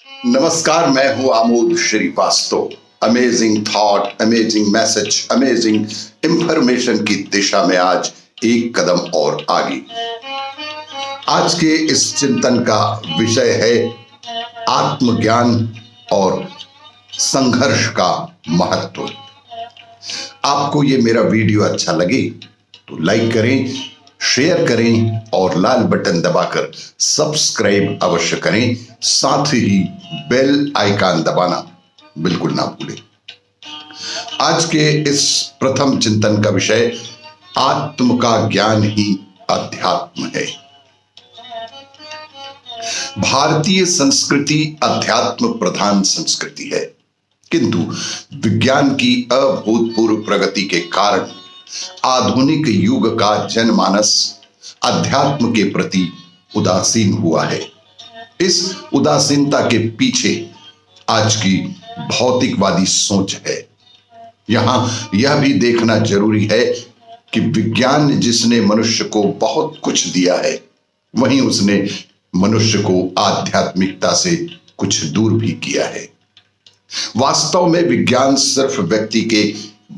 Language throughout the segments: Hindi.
नमस्कार, मैं हूं Amod Shrivastava. Amazing thought, amazing message, amazing information की दिशा में आज एक कदम और आगे। आज के इस चिंतन का विषय है आत्मज्ञान और संघर्ष का महत्व। आपको ये मेरा वीडियो अच्छा लगे तो लाइक करें, शेयर करें और लाल बटन दबाकर सब्सक्राइब अवश्य करें। साथ ही बेल आइकन दबाना बिल्कुल ना भूलें। आज के इस प्रथम चिंतन का विषय आत्म का ज्ञान ही अध्यात्म है। भारतीय संस्कृति अध्यात्म प्रधान संस्कृति है, किंतु विज्ञान की अभूतपूर्व प्रगति के कारण आधुनिक युग का जनमानस अध्यात्म के प्रति उदासीन हुआ है। इस उदासीनता के पीछे आज की भौतिकवादी सोच है। यहां यह भी देखना जरूरी है कि विज्ञान जिसने मनुष्य को बहुत कुछ दिया है, वहीं उसने मनुष्य को आध्यात्मिकता से कुछ दूर भी किया है। वास्तव में विज्ञान सिर्फ व्यक्ति के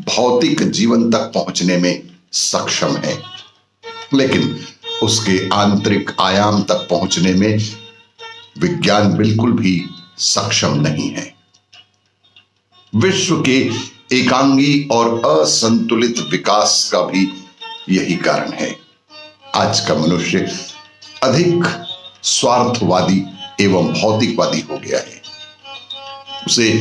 भौतिक जीवन तक पहुंचने में सक्षम है, लेकिन उसके आंतरिक आयाम तक पहुंचने में विज्ञान बिल्कुल भी सक्षम नहीं है। विश्व के एकांगी और असंतुलित विकास का भी यही कारण है। आज का मनुष्य अधिक स्वार्थवादी एवं भौतिकवादी हो गया है। उसे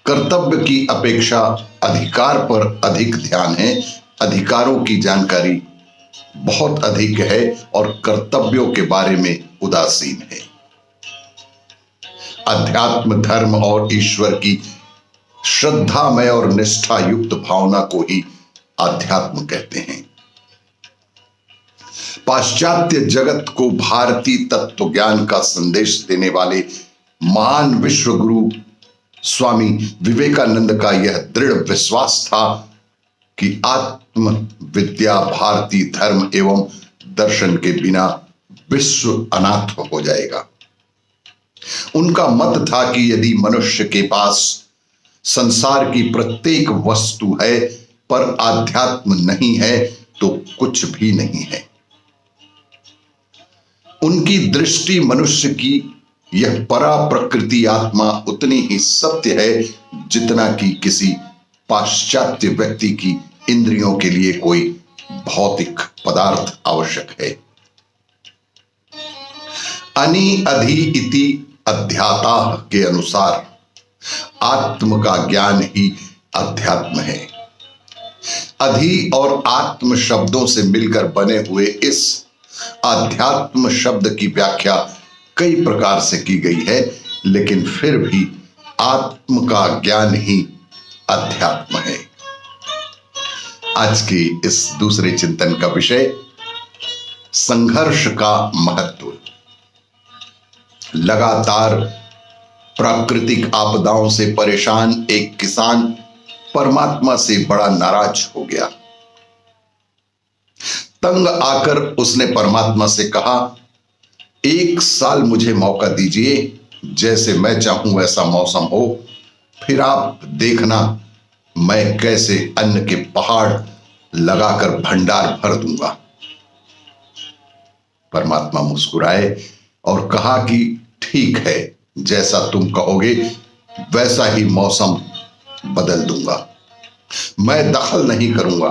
कर्तव्य की अपेक्षा अधिकार पर अधिक ध्यान है। अधिकारों की जानकारी बहुत अधिक है और कर्तव्यों के बारे में उदासीन है। अध्यात्म, धर्म और ईश्वर की श्रद्धामय और निष्ठा युक्त भावना को ही अध्यात्म कहते हैं। पाश्चात्य जगत को भारतीय तत्व ज्ञान का संदेश देने वाले महान विश्व गुरु स्वामी विवेकानंद का यह दृढ़ विश्वास था कि आत्म विद्या भारतीय धर्म एवं दर्शन के बिना विश्व अनाथ हो जाएगा। उनका मत था कि यदि मनुष्य के पास संसार की प्रत्येक वस्तु है पर आध्यात्म नहीं है तो कुछ भी नहीं है। उनकी दृष्टि मनुष्य की यह परा प्रकृति आत्मा उतनी ही सत्य है जितना कि किसी पाश्चात्य व्यक्ति की इंद्रियों के लिए कोई भौतिक पदार्थ आवश्यक है। अनि अधि इति अध्याता के अनुसार आत्म का ज्ञान ही अध्यात्म है। अधि और आत्म शब्दों से मिलकर बने हुए इस अध्यात्म शब्द की व्याख्या कई प्रकार से की गई है, लेकिन फिर भी आत्म का ज्ञान ही अध्यात्म है। आज के इस दूसरे चिंतन का विषय संघर्ष का महत्व। लगातार प्राकृतिक आपदाओं से परेशान एक किसान परमात्मा से बड़ा नाराज हो गया। तंग आकर उसने परमात्मा से कहा, 1 साल मुझे मौका दीजिए, जैसे मैं चाहूं वैसा मौसम हो, फिर आप देखना मैं कैसे अन्न के पहाड़ लगाकर भंडार भर दूंगा। परमात्मा मुस्कुराए और कहा कि ठीक है, जैसा तुम कहोगे वैसा ही मौसम बदल दूंगा, मैं दखल नहीं करूंगा।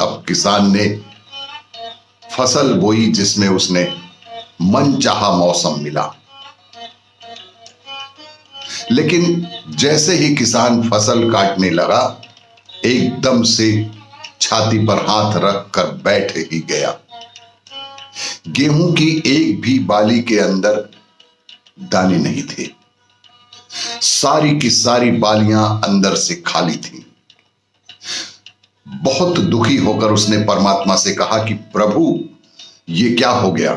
अब किसान ने फसल बोई जिसमें उसने मनचाहा मौसम मिला, लेकिन जैसे ही किसान फसल काटने लगा, एकदम से छाती पर हाथ रखकर बैठ ही गया। गेहूं की एक भी बाली के अंदर दाने नहीं थे। सारी की सारी बालियां अंदर से खाली थीं। बहुत दुखी होकर उसने परमात्मा से कहा कि प्रभु, ये क्या हो गया?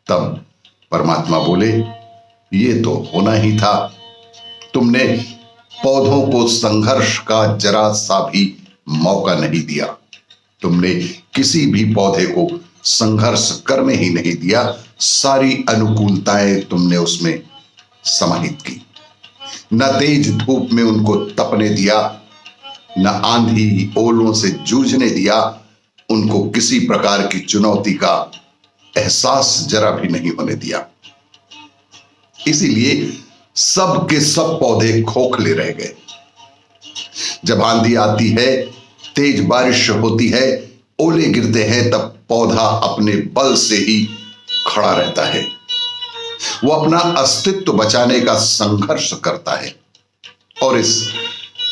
तब परमात्मा बोले, ये तो होना ही था। तुमने पौधों को संघर्ष का जरा सा भी मौका नहीं दिया। तुमने किसी भी पौधे को संघर्ष करने ही नहीं दिया। सारी अनुकूलताएं तुमने उसमें समाहित की। न तेज धूप में उनको तपने दिया, न आंधी ओलों से जूझने दिया। उनको किसी प्रकार की चुनौती का एहसास जरा भी नहीं होने दिया। इसीलिए सब के सब पौधे खोखले रह गए। जब आंधी आती है, तेज बारिश होती है, ओले गिरते हैं, तब पौधा अपने बल से ही खड़ा रहता है। वो अपना अस्तित्व बचाने का संघर्ष करता है और इस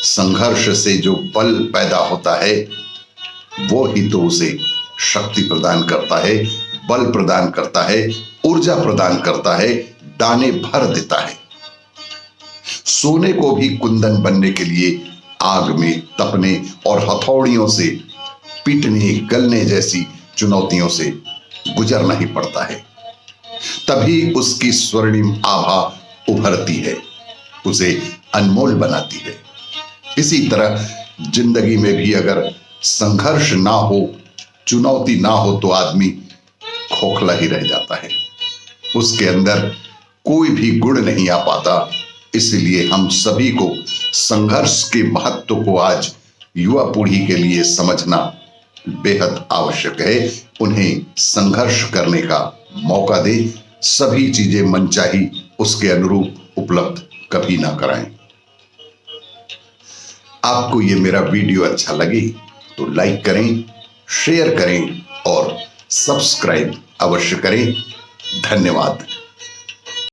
संघर्ष से जो बल पैदा होता है वो ही तो उसे शक्ति प्रदान करता है, बल प्रदान करता है, ऊर्जा प्रदान करता है, दाने भर देता है। सोने को भी कुंदन बनने के लिए आग में तपने और हथौड़ियों से पीटने गलने जैसी चुनौतियों से गुजरना ही पड़ता है, तभी उसकी स्वर्णिम आभा उभरती है, उसे अनमोल बनाती है। इसी तरह जिंदगी में भी अगर संघर्ष ना हो, चुनौती ना हो, तो आदमी खोखला ही रह जाता है, उसके अंदर कोई भी गुण नहीं आ पाता। इसलिए हम सभी को संघर्ष के महत्व को आज युवा पीढ़ी के लिए समझना बेहद आवश्यक है। उन्हें संघर्ष करने का मौका दे, सभी चीजें मनचाही उसके अनुरूप उपलब्ध कभी ना कराएं। आपको ये मेरा वीडियो अच्छा लगे तो लाइक करें, शेयर करें और सब्सक्राइब अवश्य करें। धन्यवाद।